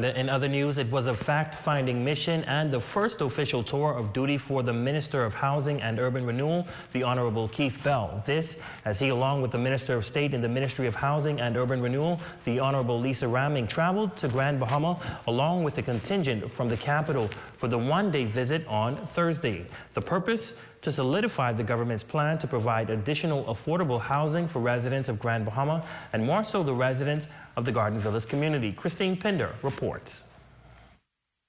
In other news, it was a fact-finding mission and the first official tour of duty for the Minister of Housing and Urban Renewal, the Honorable Keith Bell. This, as he, along with the Minister of State in the Ministry of Housing and Urban Renewal, the Honorable Lisa Ramming, traveled to Grand Bahama along with a contingent from the capital for the one-day visit on Thursday. The purpose? To solidify the government's plan to provide additional affordable housing for residents of Grand Bahama and more so the residents of the Garden Villas community. Christine Pinder reports.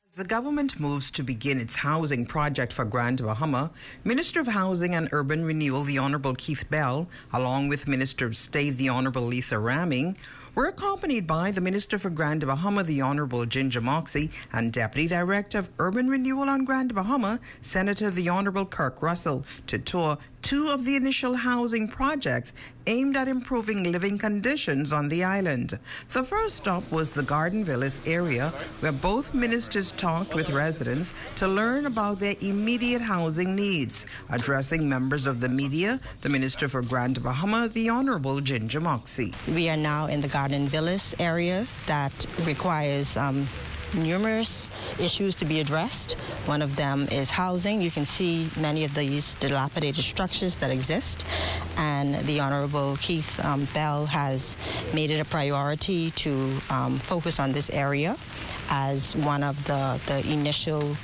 As the government moves to begin its housing project for Grand Bahama, Minister of Housing and Urban Renewal, the Honorable Keith Bell, along with Minister of State, the Honorable Lisa Ramming, were accompanied by the Minister for Grand Bahama, the Honorable Ginger Moxie, and Deputy Director of Urban Renewal on Grand Bahama, Senator the Honorable Kirk Russell, to tour two of the initial housing projects aimed at improving living conditions on the island. The first stop was the Garden Villas area, where both ministers talked with residents to learn about their immediate housing needs. Addressing members of the media, the Minister for Grand Bahama, the Honorable Ginger Moxie. We are now in the Garden Villas area that requires numerous issues to be addressed. One of them is housing. You can see many of these dilapidated structures that exist, and the Honorable Keith Bell has made it a priority to focus on this area as one of the initial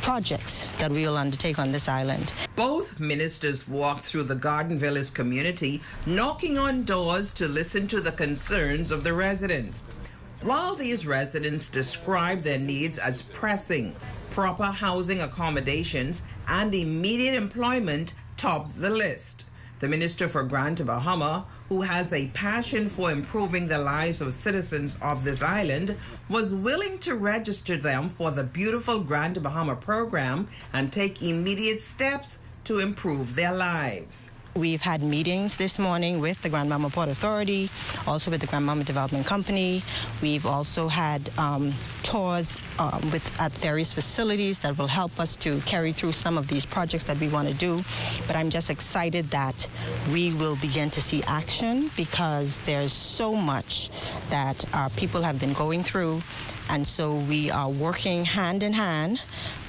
projects that we will undertake on this island. Both ministers walked through the Garden Villas community, knocking on doors to listen to the concerns of the residents. While these residents describe their needs as pressing, proper housing accommodations and immediate employment topped the list. The Minister for Grand Bahama, who has a passion for improving the lives of citizens of this island, was willing to register them for the beautiful Grand Bahama program and take immediate steps to improve their lives. We've had meetings this morning with the Grand Bahama Port Authority, also with the Grand Bahama Development Company. We've also had tours at various facilities that will help us to carry through some of these projects that we want to do. But I'm just excited that we will begin to see action, because there's so much that our people have been going through. And so we are working hand in hand.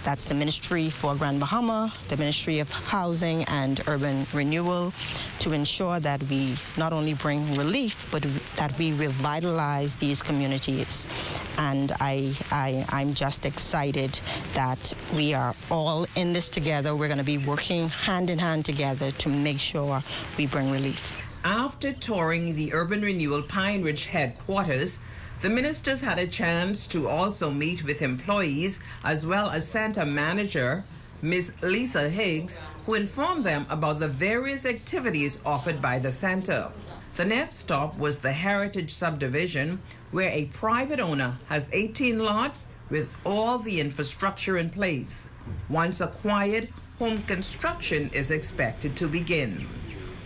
That's the Ministry for Grand Bahama, the Ministry of Housing and Urban Renewal, to ensure that we not only bring relief, but that we revitalize these communities. And I'm just excited that we are all in this together. We're going to be working hand in hand together to make sure we bring relief. After touring the Urban Renewal Pine Ridge headquarters, the ministers had a chance to also meet with employees as well as Center Manager, Ms. Lisa Higgs, who informed them about the various activities offered by the center. The next stop was the Heritage Subdivision, where a private owner has 18 lots with all the infrastructure in place. Once acquired, home construction is expected to begin.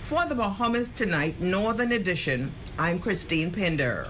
For the Bahamas Tonight Northern Edition, I'm Christine Pinder.